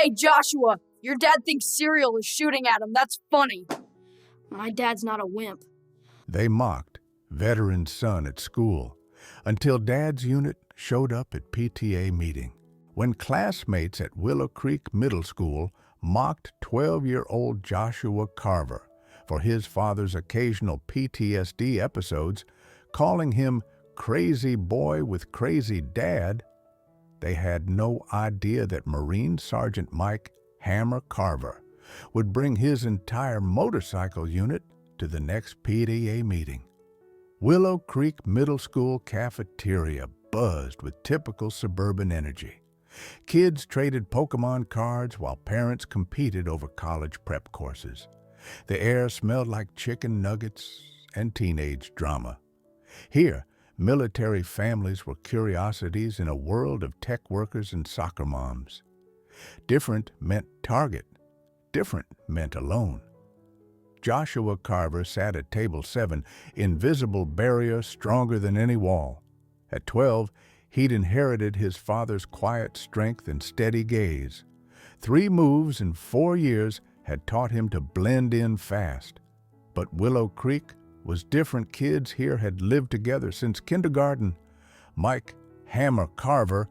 Hey, Joshua, your dad thinks cereal is shooting at him. That's funny. My dad's not a wimp. They mocked veteran's son at school until Dad's unit showed up at PTA meeting. When classmates at Willow Creek Middle School mocked 12-year-old Joshua Carver for his father's occasional PTSD episodes, calling him crazy boy with crazy dad, they had no idea that Marine Sergeant Mike Hammer Carver would bring his entire motorcycle unit to the next PTA meeting. Willow Creek Middle School cafeteria buzzed with typical suburban energy. Kids traded Pokemon cards while parents competed over college prep courses. The air smelled like chicken nuggets and teenage drama. Here, military families were curiosities in a world of tech workers and soccer moms. Different meant target. Different meant alone. Joshua Carver sat at table 7, invisible barrier stronger than any wall. At 12, he'd inherited his father's quiet strength and steady gaze. 3 moves in 4 years had taught him to blend in fast. But Willow Creek was different. Kids here had lived together since kindergarten. Mike Hammer Carver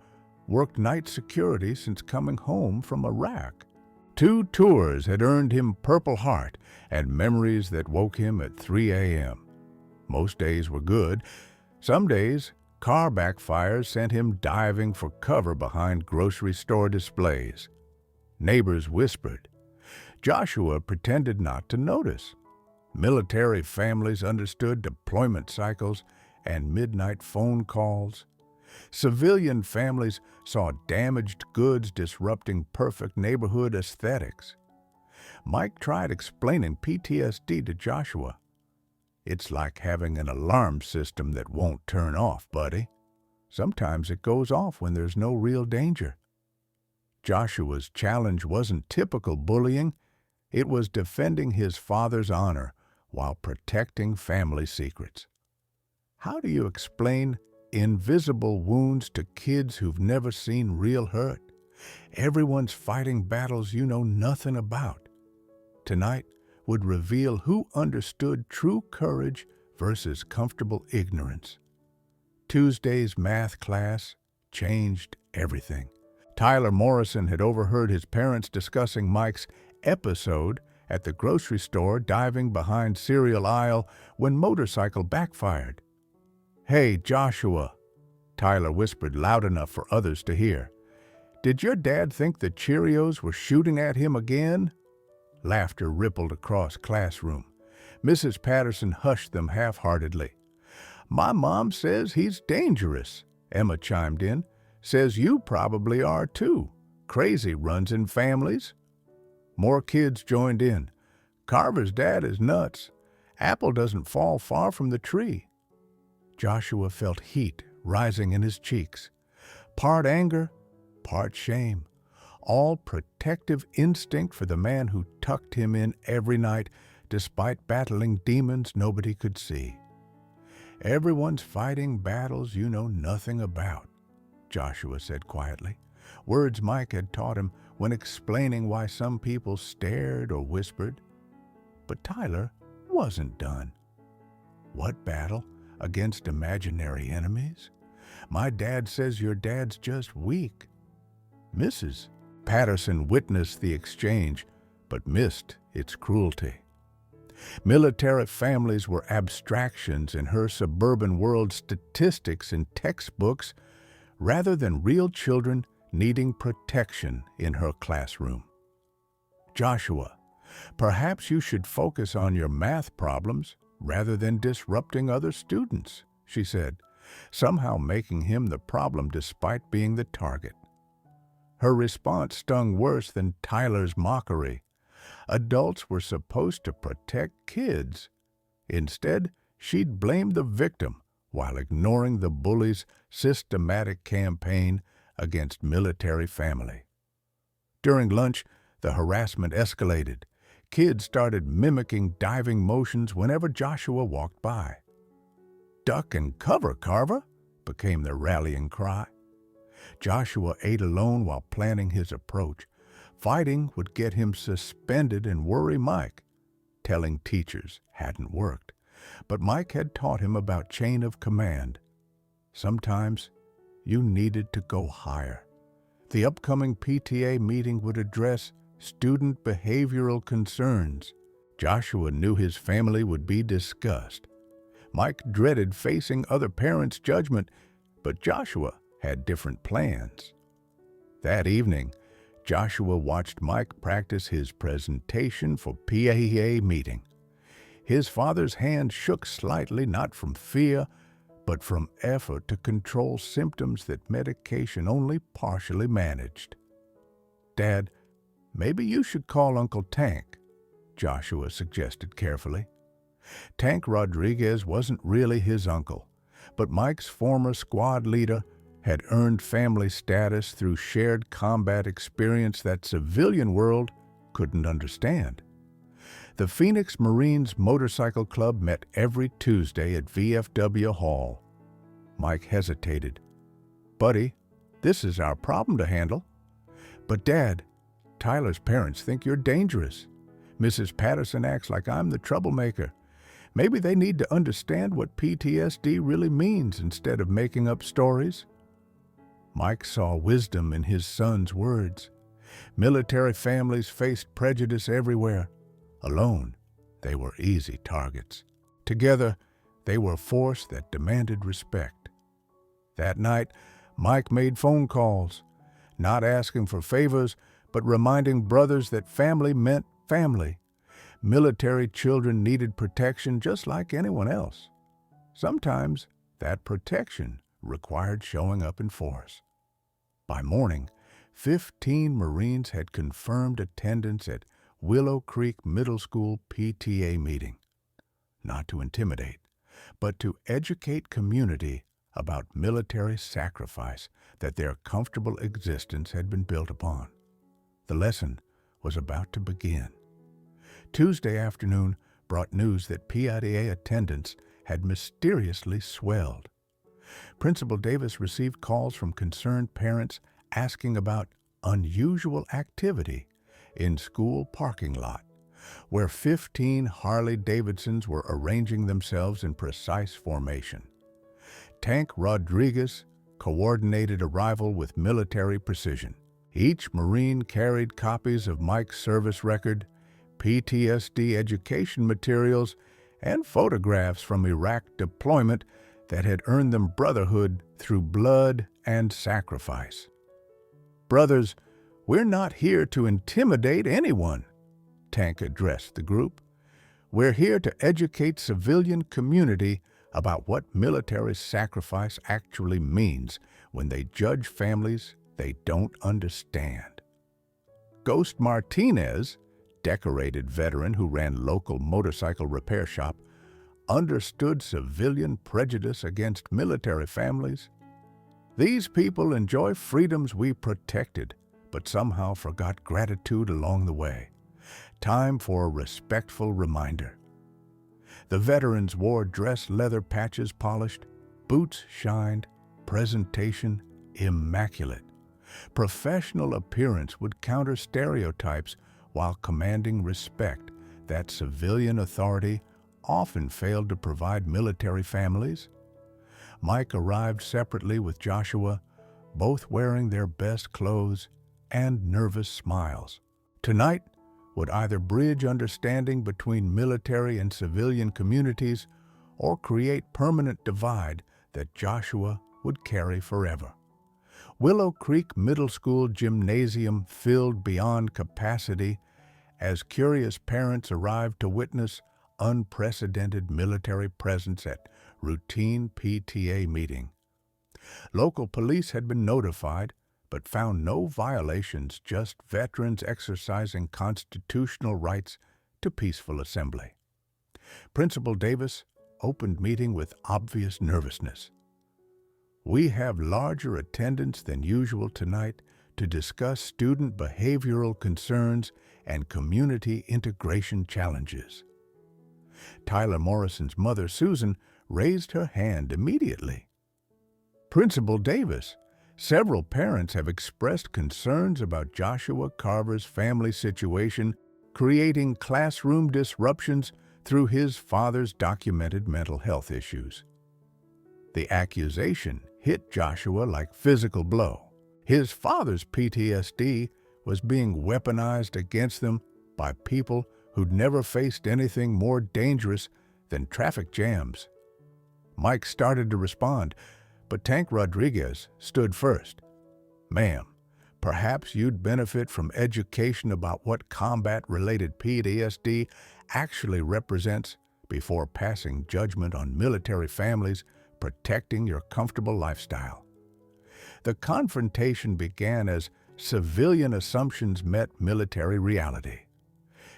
worked night security since coming home from Iraq. 2 tours had earned him Purple Heart and memories that woke him at 3 a.m. Most days were good. Some days, car backfires sent him diving for cover behind grocery store displays. Neighbors whispered. Joshua pretended not to notice. Military families understood deployment cycles and midnight phone calls. Civilian families saw damaged goods disrupting perfect neighborhood aesthetics. Mike tried explaining PTSD to Joshua. It's like having an alarm system that won't turn off, buddy. Sometimes it goes off when there's no real danger. Joshua's challenge wasn't typical bullying. It was defending his father's honor while protecting family secrets. How do you explain invisible wounds to kids who've never seen real hurt? Everyone's fighting battles you know nothing about. Tonight would reveal who understood true courage versus comfortable ignorance. Tuesday's math class changed everything. Tyler Morrison had overheard his parents discussing Mike's episode at the grocery store diving behind cereal aisle when motorcycle backfired. "Hey, Joshua," Tyler whispered loud enough for others to hear. "Did your dad think the Cheerios were shooting at him again?" Laughter rippled across classroom. Mrs. Patterson hushed them half-heartedly. "My mom says he's dangerous," Emma chimed in. "Says you probably are too. Crazy runs in families." More kids joined in. "Carver's dad is nuts. Apple doesn't fall far from the tree." Joshua felt heat rising in his cheeks. Part anger, part shame. All protective instinct for the man who tucked him in every night despite battling demons nobody could see. "Everyone's fighting battles you know nothing about," Joshua said quietly. Words Mike had taught him when explaining why some people stared or whispered. But Tyler wasn't done. "What battle? Against imaginary enemies? My dad says your dad's just weak." Mrs. Patterson witnessed the exchange, but missed its cruelty. Military families were abstractions in her suburban world, statistics in textbooks, rather than real children needing protection in her classroom. "Joshua, perhaps you should focus on your math problems rather than disrupting other students," she said, somehow making him the problem despite being the target. Her response stung worse than Tyler's mockery. Adults were supposed to protect kids. Instead, she'd blame the victim while ignoring the bully's systematic campaign against military family. During lunch, the harassment escalated. Kids started mimicking diving motions whenever Joshua walked by. "Duck and cover, Carver," became the rallying cry. Joshua ate alone while planning his approach. Fighting would get him suspended and worry Mike. Telling teachers hadn't worked, but Mike had taught him about chain of command. Sometimes you needed to go higher. The upcoming PTA meeting would address student behavioral concerns. Joshua knew his family would be discussed. Mike dreaded facing other parents' judgment, but Joshua had different plans. That evening, Joshua watched Mike practice his presentation for PTA meeting. His father's hand shook slightly, not from fear, but from effort to control symptoms that medication only partially managed. "Dad, maybe you should call Uncle Tank," Joshua suggested carefully. Tank Rodriguez wasn't really his uncle, but Mike's former squad leader had earned family status through shared combat experience that civilian world couldn't understand. The Phoenix Marines Motorcycle Club met every Tuesday at VFW Hall. Mike hesitated. "Buddy, this is our problem to handle." "But Dad, Tyler's parents think you're dangerous. Mrs. Patterson acts like I'm the troublemaker. Maybe they need to understand what PTSD really means instead of making up stories." Mike saw wisdom in his son's words. Military families faced prejudice everywhere. Alone, they were easy targets. Together, they were a force that demanded respect. That night, Mike made phone calls, not asking for favors, but reminding brothers that family meant family. Military children needed protection just like anyone else. Sometimes that protection required showing up in force. By morning, 15 Marines had confirmed attendance at Willow Creek Middle School PTA meeting. Not to intimidate, but to educate community about military sacrifice that their comfortable existence had been built upon. The lesson was about to begin. Tuesday afternoon brought news that PTA attendance had mysteriously swelled. Principal Davis received calls from concerned parents asking about unusual activity in school parking lot, where 15 Harley-Davidsons were arranging themselves in precise formation. Tank Rodriguez coordinated arrival with military precision. Each Marine carried copies of Mike's service record, PTSD education materials, and photographs from Iraq deployment that had earned them brotherhood through blood and sacrifice. "Brothers, we're not here to intimidate anyone," Tank addressed the group. "We're here to educate civilian community about what military sacrifice actually means when they judge families they don't understand." Ghost Martinez, decorated veteran who ran local motorcycle repair shop, understood civilian prejudice against military families. "These people enjoy freedoms we protected, but somehow forgot gratitude along the way. Time for a respectful reminder." The veterans wore dress leather patches polished, boots shined, presentation immaculate. Professional appearance would counter stereotypes while commanding respect that civilian authority often failed to provide military families. Mike arrived separately with Joshua, both wearing their best clothes and nervous smiles. Tonight would either bridge understanding between military and civilian communities or create permanent divide that Joshua would carry forever. Willow Creek Middle School gymnasium filled beyond capacity as curious parents arrived to witness unprecedented military presence at routine PTA meeting. Local police had been notified, but found no violations, just veterans exercising constitutional rights to peaceful assembly. Principal Davis opened meeting with obvious nervousness. "We have larger attendance than usual tonight to discuss student behavioral concerns and community integration challenges." Tyler Morrison's mother, Susan, raised her hand immediately. "Principal Davis, Several parents have expressed concerns about Joshua Carver's family situation, creating classroom disruptions through his father's documented mental health issues. The accusation hit Joshua like physical blow. His father's PTSD was being weaponized against them by people who'd never faced anything more dangerous than traffic jams. Mike started to respond, but Tank Rodriguez stood first. "Ma'am, perhaps you'd benefit from education about what combat-related PTSD actually represents before passing judgment on military families protecting your comfortable lifestyle." The confrontation began as civilian assumptions met military reality.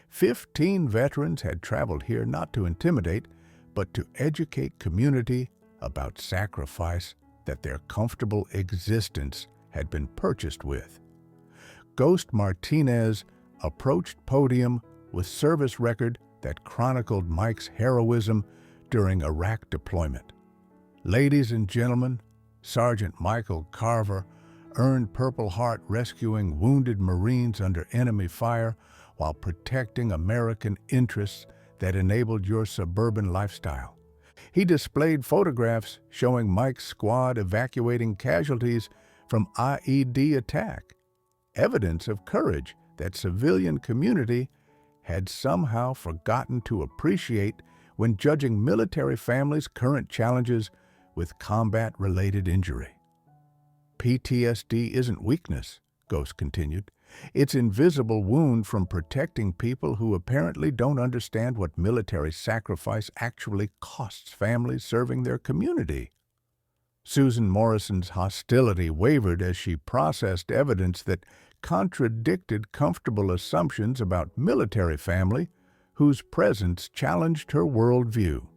15 veterans had traveled here not to intimidate, but to educate community about sacrifice that their comfortable existence had been purchased with. Ghost Martinez approached podium with service record that chronicled Mike's heroism during Iraq deployment. "Ladies and gentlemen, Sergeant Michael Carver earned Purple Heart rescuing wounded Marines under enemy fire while protecting American interests that enabled your suburban lifestyle." He displayed photographs showing Mike's squad evacuating casualties from IED attack, evidence of courage that civilian community had somehow forgotten to appreciate when judging military families' current challenges with combat-related injury. "PTSD isn't weakness," Ghost continued. "It's invisible wound from protecting people who apparently don't understand what military sacrifice actually costs families serving their community." Susan Morrison's hostility wavered as she processed evidence that contradicted comfortable assumptions about military family whose presence challenged her worldview.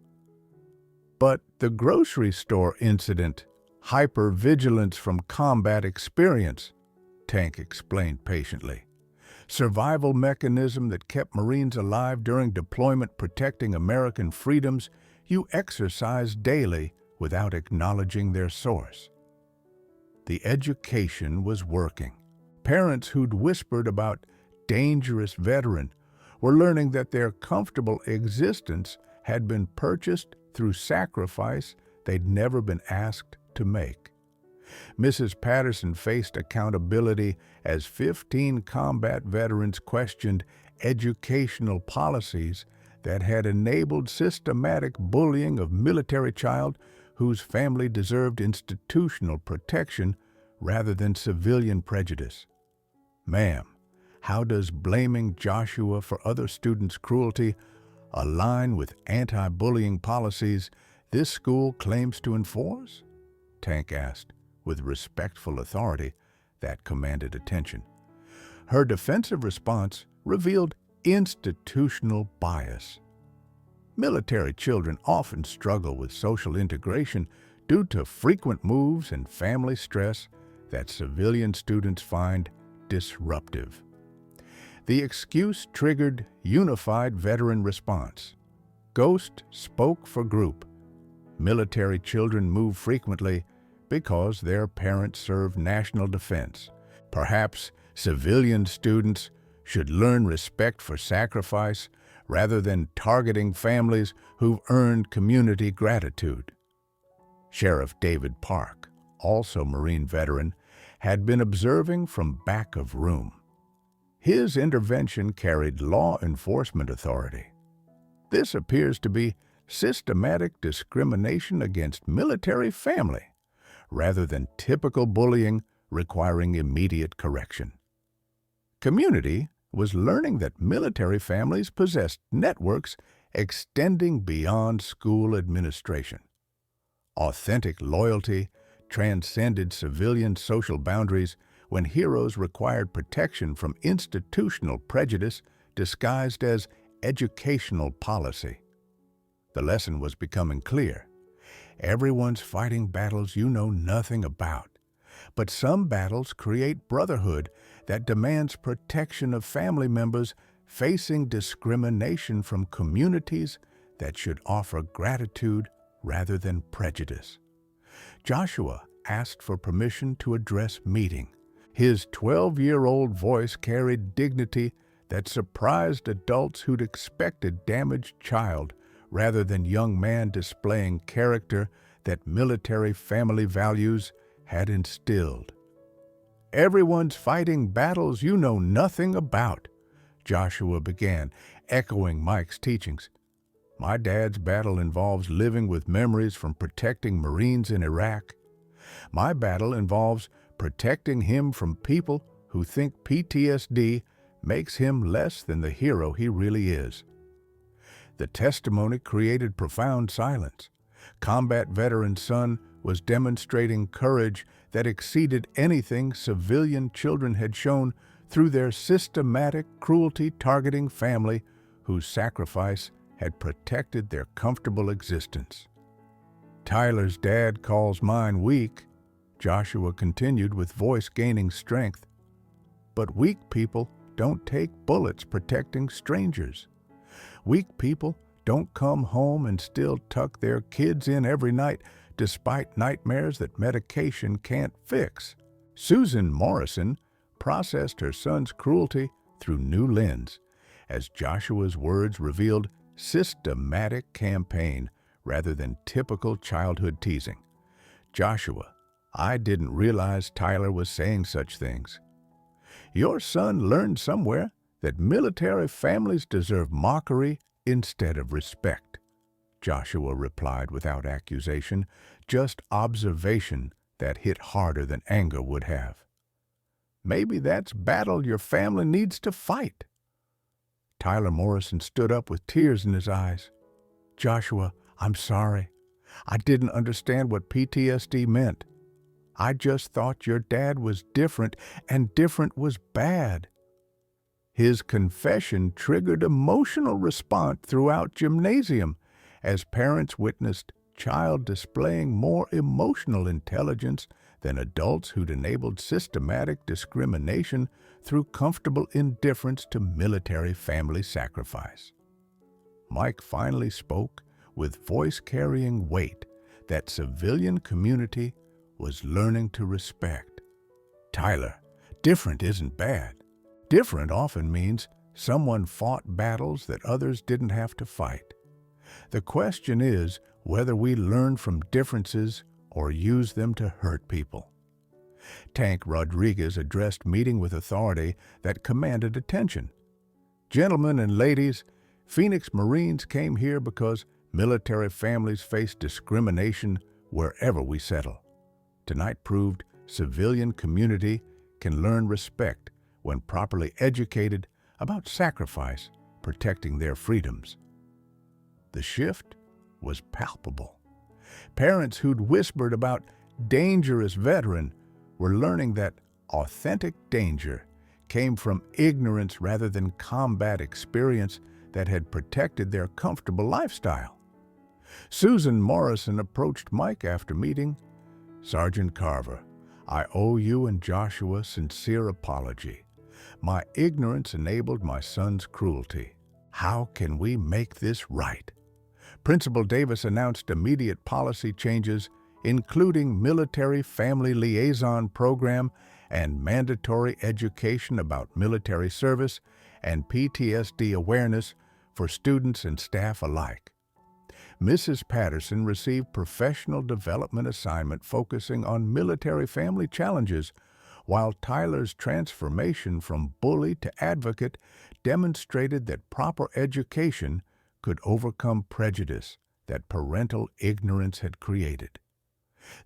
"But the grocery store incident, hypervigilance from combat experience," Tank explained patiently. "Survival mechanism that kept Marines alive during deployment protecting American freedoms you exercise daily without acknowledging their source." The education was working. Parents who'd whispered about dangerous veteran were learning that their comfortable existence had been purchased through sacrifice they'd never been asked to make. Mrs. Patterson faced accountability as 15 combat veterans questioned educational policies that had enabled systematic bullying of military child whose family deserved institutional protection rather than civilian prejudice. "Ma'am, how does blaming Joshua for other students' cruelty align with anti-bullying policies this school claims to enforce?" Tank asked, with respectful authority that commanded attention. Her defensive response revealed institutional bias. Military children often struggle with social integration due to frequent moves and family stress that civilian students find disruptive. The excuse triggered unified veteran response. Ghost spoke for group. Military children move frequently because their parents serve national defense. Perhaps civilian students should learn respect for sacrifice rather than targeting families who've earned community gratitude. Sheriff David Park, also Marine veteran, had been observing from back of room. His intervention carried law enforcement authority. This appears to be systematic discrimination against military family, rather than typical bullying requiring immediate correction. Community was learning that military families possessed networks extending beyond school administration. Authentic loyalty transcended civilian social boundaries when heroes required protection from institutional prejudice disguised as educational policy. The lesson was becoming clear. Everyone's fighting battles you know nothing about, but some battles create brotherhood that demands protection of family members facing discrimination from communities that should offer gratitude rather than prejudice. Joshua asked for permission to address meeting. His 12-year-old voice carried dignity that surprised adults who'd expected damaged child rather than young man displaying character that military family values had instilled. "Everyone's fighting battles you know nothing about," Joshua began, echoing Mike's teachings. "My dad's battle involves living with memories from protecting Marines in Iraq. My battle involves protecting him from people who think PTSD makes him less than the hero he really is." The testimony created profound silence. Combat veteran son was demonstrating courage that exceeded anything civilian children had shown through their systematic cruelty targeting family whose sacrifice had protected their comfortable existence. "Tyler's dad calls mine weak," Joshua continued with voice gaining strength. "But weak people don't take bullets protecting strangers. Weak people don't come home and still tuck their kids in every night despite nightmares that medication can't fix." Susan Morrison processed her son's cruelty through new lens, as Joshua's words revealed systematic campaign rather than typical childhood teasing. "Joshua, I didn't realize Tyler was saying such things. Your son learned somewhere that military families deserve mockery instead of respect," Joshua replied without accusation, just observation that hit harder than anger would have. "Maybe that's battle your family needs to fight." Tyler Morrison stood up with tears in his eyes. "Joshua, I'm sorry. I didn't understand what PTSD meant. I just thought your dad was different, and different was bad." His confession triggered emotional response throughout gymnasium as parents witnessed child displaying more emotional intelligence than adults who'd enabled systematic discrimination through comfortable indifference to military family sacrifice. Mike finally spoke with voice carrying weight that civilian community was learning to respect. "Tyler, different isn't bad. Different often means someone fought battles that others didn't have to fight. The question is whether we learn from differences or use them to hurt people." Tank Rodriguez addressed meeting with authority that commanded attention. "Gentlemen and ladies, Phoenix Marines came here because military families face discrimination wherever we settle. Tonight proved civilian community can learn respect when properly educated about sacrifice, protecting their freedoms." The shift was palpable. Parents who'd whispered about dangerous veteran were learning that authentic danger came from ignorance rather than combat experience that had protected their comfortable lifestyle. Susan Morrison approached Mike after meeting. "Sergeant Carver, I owe you and Joshua sincere apology. My ignorance enabled my son's cruelty. How can we make this right?" Principal Davis announced immediate policy changes, including military family liaison program and mandatory education about military service and PTSD awareness for students and staff alike. Mrs. Patterson received professional development assignment focusing on military family challenges, while Tyler's transformation from bully to advocate demonstrated that proper education could overcome prejudice that parental ignorance had created.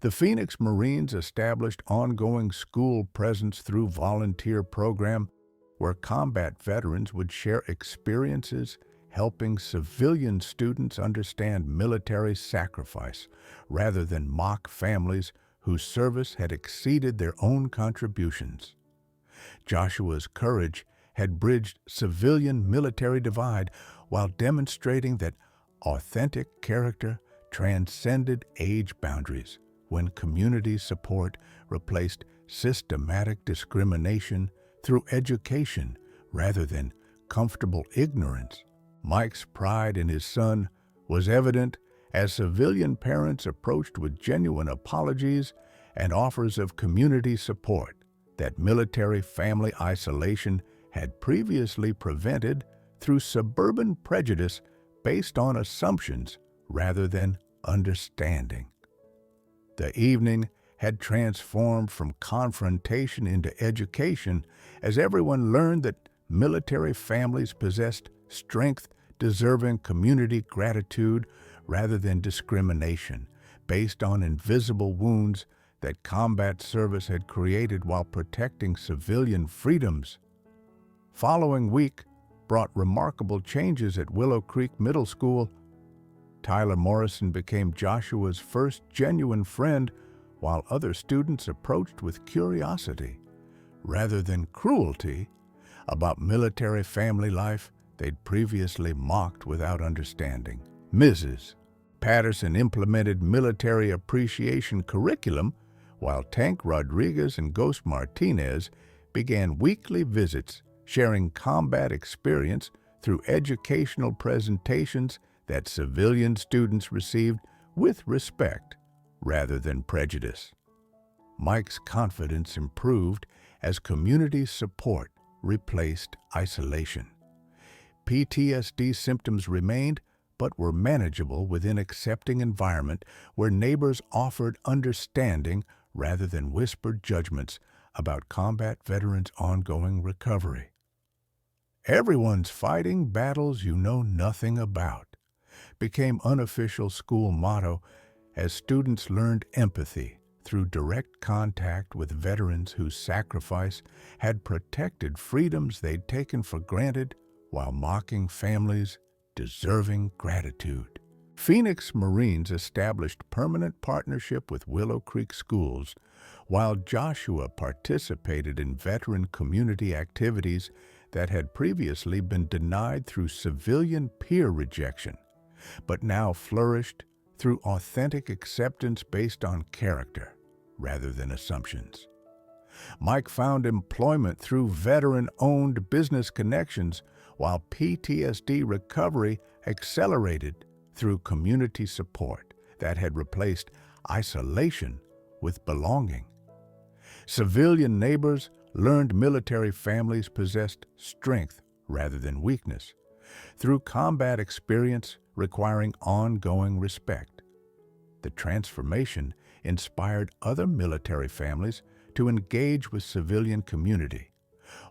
The Phoenix Marines established ongoing school presence through volunteer program where combat veterans would share experiences helping civilian students understand military sacrifice rather than mock families whose service had exceeded their own contributions. Joshua's courage had bridged civilian-military divide while demonstrating that authentic character transcended age boundaries when community support replaced systematic discrimination through education rather than comfortable ignorance. Mike's pride in his son was evident as civilian parents approached with genuine apologies and offers of community support that military family isolation had previously prevented through suburban prejudice based on assumptions rather than understanding. The evening had transformed from confrontation into education as everyone learned that military families possessed strength deserving community gratitude rather than discrimination based on invisible wounds that combat service had created while protecting civilian freedoms. Following week brought remarkable changes at Willow Creek Middle School. Tyler Morrison became Joshua's first genuine friend, while other students approached with curiosity, rather than cruelty, about military family life they'd previously mocked without understanding. Mrs. Patterson implemented military appreciation curriculum, while Tank Rodriguez and Ghost Martinez began weekly visits, sharing combat experience through educational presentations that civilian students received with respect rather than prejudice. Mike's confidence improved as community support replaced isolation. PTSD symptoms remained but were manageable within an accepting environment where neighbors offered understanding rather than whispered judgments about combat veterans' ongoing recovery. "Everyone's fighting battles you know nothing about" became unofficial school motto as students learned empathy through direct contact with veterans whose sacrifice had protected freedoms they'd taken for granted while mocking families deserving gratitude. Phoenix Marines established permanent partnership with Willow Creek schools, while Joshua participated in veteran community activities that had previously been denied through civilian peer rejection, but now flourished through authentic acceptance based on character rather than assumptions. Mike found employment through veteran-owned business connections, while PTSD recovery accelerated through community support that had replaced isolation with belonging. Civilian neighbors learned military families possessed strength rather than weakness, through combat experience requiring ongoing respect. The transformation inspired other military families to engage with civilian community,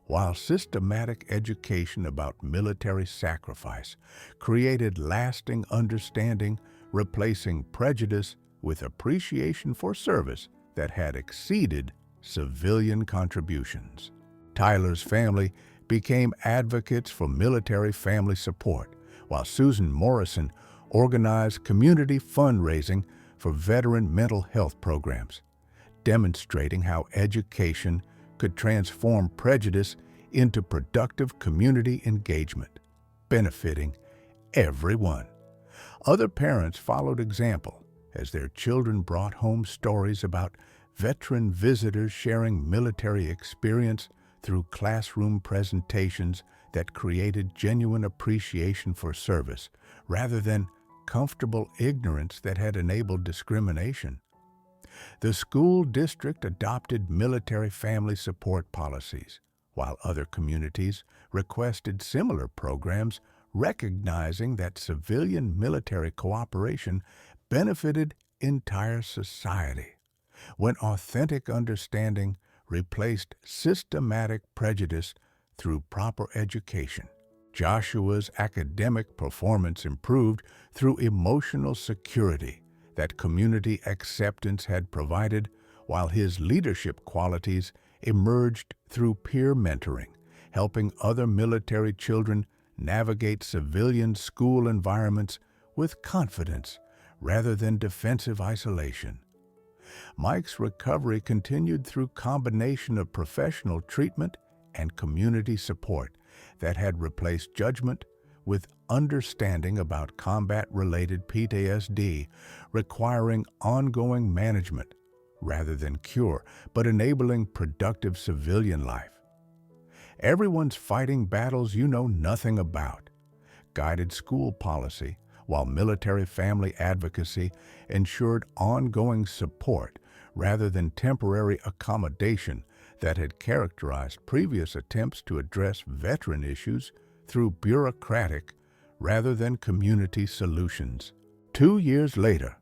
while systematic education about military sacrifice created lasting understanding, replacing prejudice with appreciation for service that had exceeded civilian contributions. Tyler's family became advocates for military family support, while Susan Morrison organized community fundraising for veteran mental health programs, demonstrating how education could transform prejudice into productive community engagement, benefiting everyone. Other parents followed example as their children brought home stories about veteran visitors sharing military experience through classroom presentations that created genuine appreciation for service rather than comfortable ignorance that had enabled discrimination. The school district adopted military family support policies, while other communities requested similar programs, recognizing that civilian military cooperation benefited entire society. When authentic understanding replaced systematic prejudice through proper education, Joshua's academic performance improved through emotional security that community acceptance had provided, while his leadership qualities emerged through peer mentoring, helping other military children navigate civilian school environments with confidence rather than defensive isolation. Mike's recovery continued through combination of professional treatment and community support that had replaced judgment with understanding about combat-related PTSD, requiring ongoing management rather than cure, but enabling productive civilian life. "Everyone's fighting battles you know nothing about" guided school policy, while military family advocacy ensured ongoing support, rather than temporary accommodation that had characterized previous attempts to address veteran issues through bureaucratic rather than community solutions. 2 years later,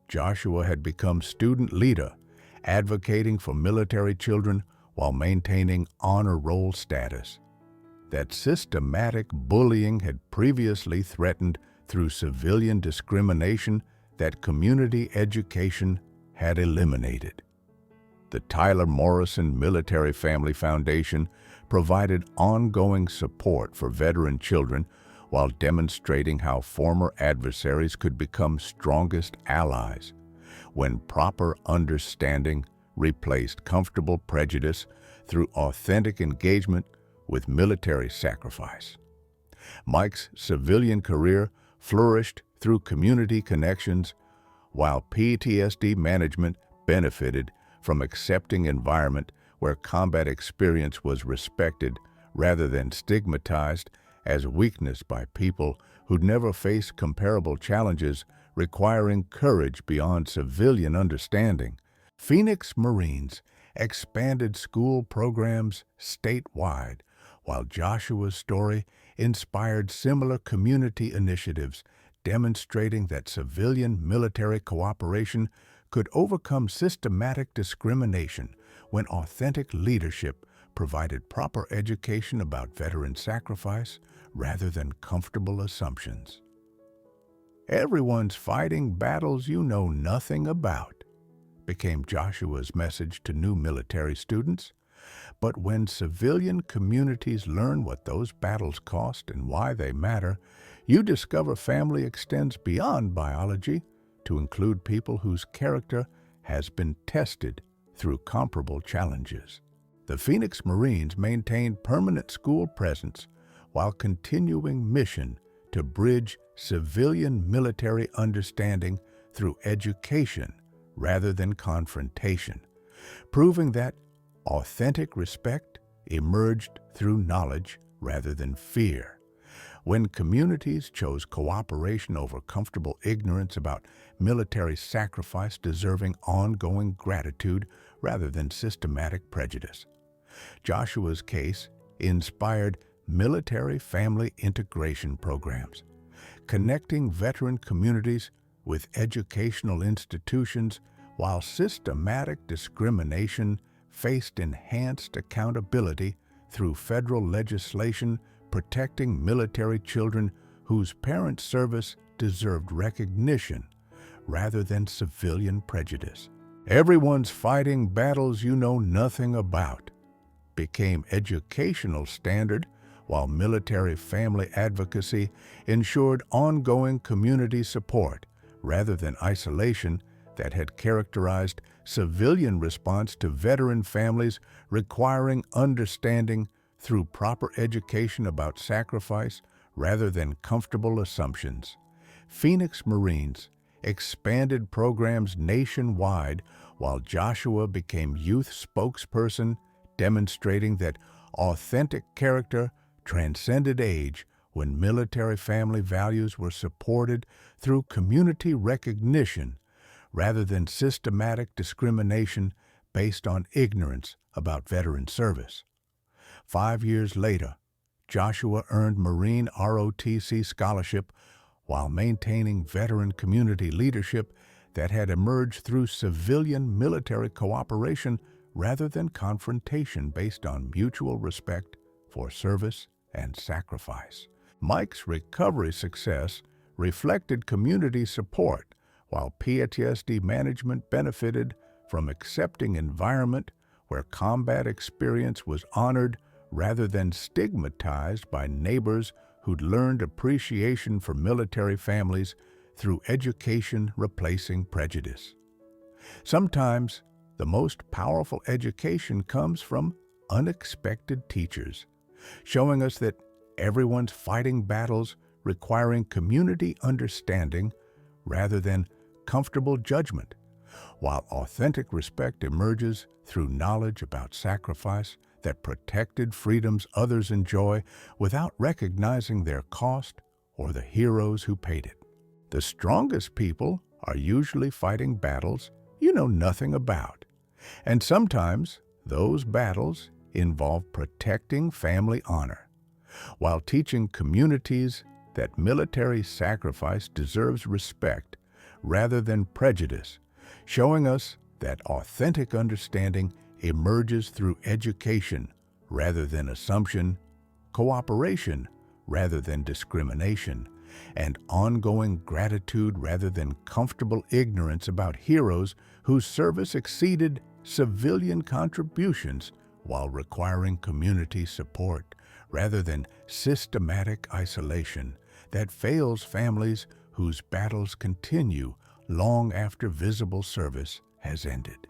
Joshua had become student leader, advocating for military children while maintaining honor roll status. That systematic bullying had previously threatened through civilian discrimination that community education had eliminated. The Tyler Morrison Military Family Foundation provided ongoing support for veteran children while demonstrating how former adversaries could become strongest allies when proper understanding replaced comfortable prejudice through authentic engagement with military sacrifice. Mike's civilian career flourished through community connections, while PTSD management benefited from accepting environment where combat experience was respected rather than stigmatized as weakness by people who'd never faced comparable challenges requiring courage beyond civilian understanding. Phoenix Marines expanded school programs statewide, while Joshua's story inspired similar community initiatives, demonstrating that civilian-military cooperation could overcome systematic discrimination when authentic leadership provided proper education about veteran sacrifice rather than comfortable assumptions. "Everyone's fighting battles you know nothing about," became Joshua's message to new military students. But when civilian communities learn what those battles cost and why they matter, you discover family extends beyond biology to include people whose character has been tested through comparable challenges. The Phoenix Marines maintained permanent school presence while continuing mission to bridge civilian-military understanding through education rather than confrontation, proving that authentic respect emerged through knowledge rather than fear. When communities chose cooperation over comfortable ignorance about military sacrifice deserving ongoing gratitude rather than systematic prejudice. Joshua's case inspired military family integration programs, connecting veteran communities with educational institutions while systematic discrimination faced enhanced accountability through federal legislation protecting military children whose parents' service deserved recognition rather than civilian prejudice. "Everyone's fighting battles you know nothing about" became educational standard, while military family advocacy ensured ongoing community support rather than isolation that had characterized civilian response to veteran families requiring understanding through proper education about sacrifice rather than comfortable assumptions. Phoenix Marines expanded programs nationwide while Joshua became youth spokesperson, demonstrating that authentic character transcended age when military family values were supported through community recognition rather than systematic discrimination based on ignorance about veteran service. 5 years later, Joshua earned Marine ROTC scholarship while maintaining veteran community leadership that had emerged through civilian-military cooperation rather than confrontation based on mutual respect for service and sacrifice. Mike's recovery success reflected community support, while PTSD management benefited from accepting environment where combat experience was honored rather than stigmatized by neighbors who'd learned appreciation for military families through education replacing prejudice. Sometimes, the most powerful education comes from unexpected teachers, showing us that everyone's fighting battles requiring community understanding rather than comfortable judgment, while authentic respect emerges through knowledge about sacrifice that protected freedoms others enjoy without recognizing their cost or the heroes who paid it. The strongest people are usually fighting battles you know nothing about. And sometimes those battles involve protecting family honor, while teaching communities that military sacrifice deserves respect rather than prejudice, showing us that authentic understanding emerges through education rather than assumption, cooperation rather than discrimination, and ongoing gratitude rather than comfortable ignorance about heroes whose service exceeded civilian contributions while requiring community support rather than systematic isolation that fails families whose battles continue long after visible service has ended.